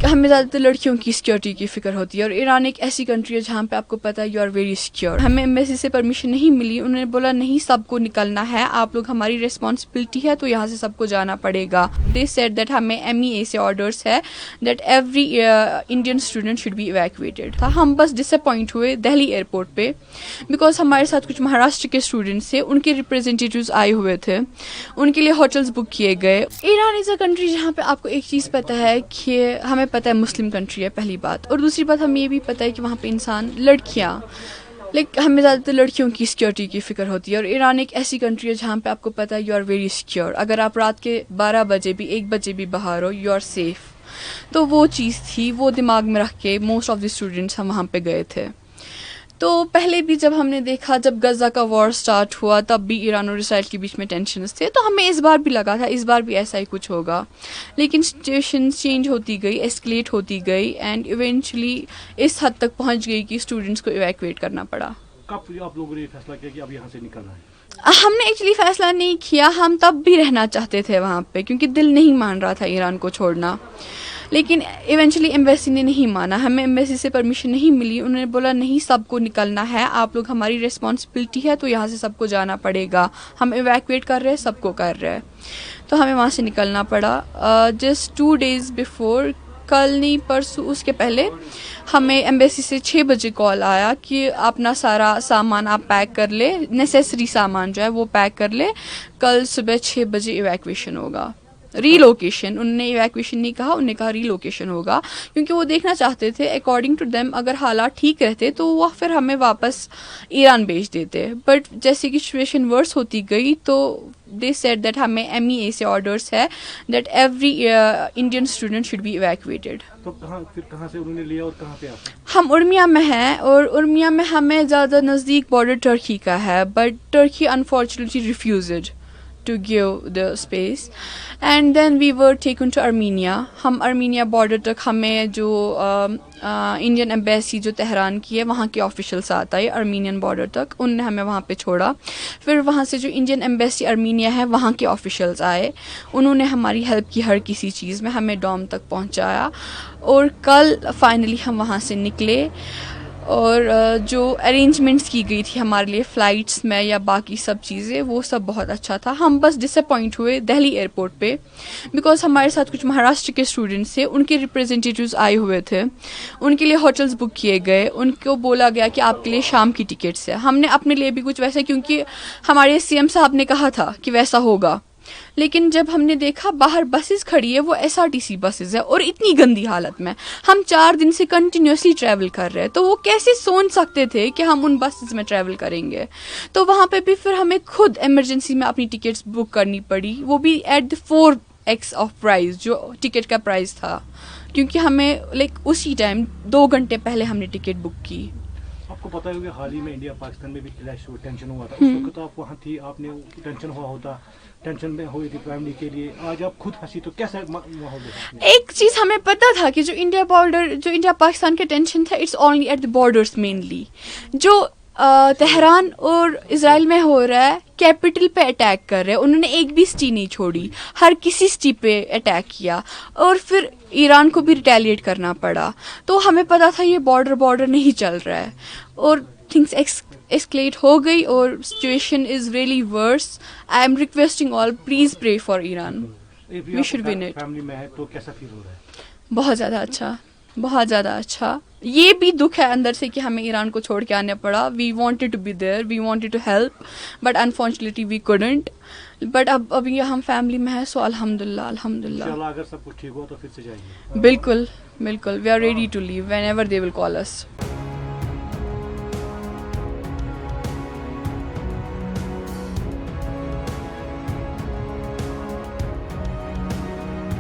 ہمیں زیادہ تر لڑکیوں کی سیکورٹی کی فکر ہوتی ہے، اور ایران ایک ایسی کنٹری ہے جہاں پہ آپ کو پتہ ہے یو آر ویری سیکیور. ہمیں ایمبیسی سے پرمیشن نہیں ملی، انہوں نے بولا نہیں سب کو نکلنا ہے، آپ لوگ ہماری ریسپانسبلٹی ہے تو یہاں سے سب کو جانا پڑے گا. دے سیڈ دیٹ ہمیں MEA سے آرڈرس ہے that every Indian student should be evacuated. ہم بس ڈس اپوائنٹ ہوئے دہلی ایئرپورٹ پہ بیکاز ہمارے ساتھ کچھ مہاراشٹر کے اسٹوڈنٹس تھے، ان کے ریپرزینٹیوز آئے ہوئے تھے، ان کے لیے ہوٹلس بک کیے گئے. ایران از اے کنٹری جہاں پہ آپ کو ایک چیز پتہ ہے کہ ہمیں پتہ ہے مسلم کنٹری ہے پہلی بات، اور دوسری بات ہمیں یہ بھی پتہ ہے کہ وہاں پہ انسان لڑکیاں ہمیں زیادہ تر لڑکیوں کی سیکورٹی کی فکر ہوتی ہے، اور ایران ایک ایسی کنٹری ہے جہاں پہ آپ کو پتہ ہے یو آر ویری سیکیور. اگر آپ رات کے 12 بجے بھی 1 بجے بھی باہر ہو یو آر سیف. تو وہ چیز تھی، وہ دماغ میں رکھ کے موسٹ آف دی اسٹوڈنٹس ہم وہاں پہ گئے تھے. تو پہلے بھی جب ہم نے دیکھا جب غزہ کا وار سٹارٹ ہوا تب بھی ایران اور اسرائیل کے بیچ میں ٹینشنز تھے، تو ہمیں اس بار بھی لگا تھا اس بار بھی ایسا ہی کچھ ہوگا، لیکن سچویشنز چینج ہوتی گئی، ایسکلیٹ ہوتی گئی، اینڈ ایونچولی اس حد تک پہنچ گئی کہ اسٹوڈنٹس کو ایویکویٹ کرنا پڑا. کب آپ لوگوں نے یہ فیصلہ کیا کہ اب یہاں سے نکلنا ہے؟ ہم نے ایکچولی فیصلہ نہیں کیا، ہم تب بھی رہنا چاہتے تھے وہاں پہ کیونکہ دل نہیں مان رہا تھا ایران کو چھوڑنا، لیکن ایونچولی ایمبیسی نے نہیں مانا، ہمیں ایمبیسی سے پرمیشن نہیں ملی. انہوں نے بولا نہیں سب کو نکلنا ہے، آپ لوگ ہماری ریسپانسبلٹی ہے تو یہاں سے سب کو جانا پڑے گا. ہم ایویکویٹ کر رہے ہیں، سب کو کر رہے ہیں، تو ہمیں وہاں سے نکلنا پڑا. جسٹ 2 days بفور، کل نہیں پرسوں اس کے پہلے ہمیں ایمبیسی سے 6 بجے کال آیا کہ اپنا سارا سامان آپ پیک کر لے، نیسیسری سامان جو ہے وہ پیک کر لے، کل صبح 6 بجے ایویکویشن ہوگا. ری لوکیشن، انہوں نے ایویکویشن نہیں کہا، انہوں نے کہا ری لوکیشن ہوگا، کیونکہ وہ دیکھنا چاہتے تھے اکارڈنگ ٹو دیم اگر حالات ٹھیک رہتے تو وہ پھر ہمیں واپس ایران بھیج دیتے. بٹ جیسے کہ سچویشن ورس ہوتی گئی تو دے سیڈ دیٹ ہمیں MEA سے آرڈرس ہے that every Indian student should be evacuated. تو کہاں سے انہوں نے لیا اور کہاں پہ آپ؟ ہم ارمیا میں ہیں، اور ارمیا میں ہمیں زیادہ نزدیک بارڈر ٹرکی کا ہے، bit tricky unfortunately refused to give the space, and then we were taken to Armenia. ہم ارمینیا بارڈر تک، ہمیں جو انڈین ایمبیسی جو تہران کی ہے وہاں کے آفیشلس آتا ہے ارمینین بارڈر تک، ان نے ہمیں وہاں پہ چھوڑا. پھر وہاں سے جو انڈین ایمبیسی ارمینیا ہے وہاں کے آفیشلس آئے، انہوں نے ہماری ہیلپ کی ہر کسی چیز میں، ہمیں ڈوم تک پہنچایا، اور کل فائنلی ہم وہاں سے نکلے. اور جو ارینجمنٹس کی گئی تھی ہمارے لیے فلائٹس میں یا باقی سب چیزیں، وہ سب بہت اچھا تھا. ہم بس ڈس اپوائنٹ ہوئے دہلی ایئرپورٹ پہ بیکاز ہمارے ساتھ کچھ مہاراشٹر کے اسٹوڈنٹس تھے، ان کے ریپرزینٹیوز آئے ہوئے تھے، ان کے لیے ہوٹلس بک کیے گئے، ان کو بولا گیا کہ آپ کے لیے شام کی ٹکٹس ہے. ہم نے اپنے لیے بھی کچھ ویسا، کیونکہ ہمارے CM صاحب نے کہا تھا کہ ویسا ہوگا، لیکن جب ہم نے دیکھا باہر بسز کھڑی ہے، وہ SRTC بسز ہے، اور اتنی گندی حالت میں ہم 4 دن سے کنٹینیوسلی ٹریول کر رہے ہیں، تو وہ کیسے سوچ سکتے تھے کہ ہم ان بسز میں ٹریول کریں گے. تو وہاں پہ بھی پھر ہمیں خود ایمرجنسی میں اپنی ٹکٹس بک کرنی پڑی، وہ بھی at the 4x of price جو ٹکٹ کا پرائز تھا، کیونکہ ہمیں اسی ٹائم 2 گھنٹے پہلے ہم نے ٹکٹ بک کی. آپ کو پتہ ہے کہ حال ہی میں انڈیا پاکستان میں بھی کلیش ہوا، ٹینشن ہوا تھا، اس وقت آپ وہاں تھی، آپ نے ٹینشن ہوا ہوتا، ٹینشن میں ہوئی تھی فیملی کے لیے، آج آپ خود ہنسی، تو کیسا ماحول ہے؟ ایک چیز ہمیں پتہ تھا کہ جو انڈیا پاکستان کا ٹینشن تھا it's only at the borders mainly. جو تہران اور اسرائیل میں ہو رہا ہے، کیپٹل پہ اٹیک کر رہے ہیں، انہوں نے ایک بھی سٹی نہیں چھوڑی، ہر کسی سٹی پہ اٹیک کیا، اور پھر ایران کو بھی ریٹیلیٹ کرنا پڑا. تو ہمیں پتہ تھا یہ بارڈر نہیں چل رہا ہے، اور تھنگس ایسکلیٹ ہو گئی، اور situation is really worse. I am requesting all please pray for Iran, we should win it. Family میں ہے تو کیسا فیل ہو رہا ہے؟ بہت زیادہ اچھا، بہت زیادہ اچھا. یہ بھی دکھ ہے اندر سے کہ ہمیں ایران کو چھوڑ کے آنا پڑا. We wanted to be there, we wanted to help, but unfortunately we couldn't. But ابھی ہم فیملی میں ہیں، سو الحمدللہ انشاءاللہ اگر سب کچھ ٹھیک ہو تو پھر سے جائیں گے. بالکل بالکل، we are ready to leave whenever they will call us.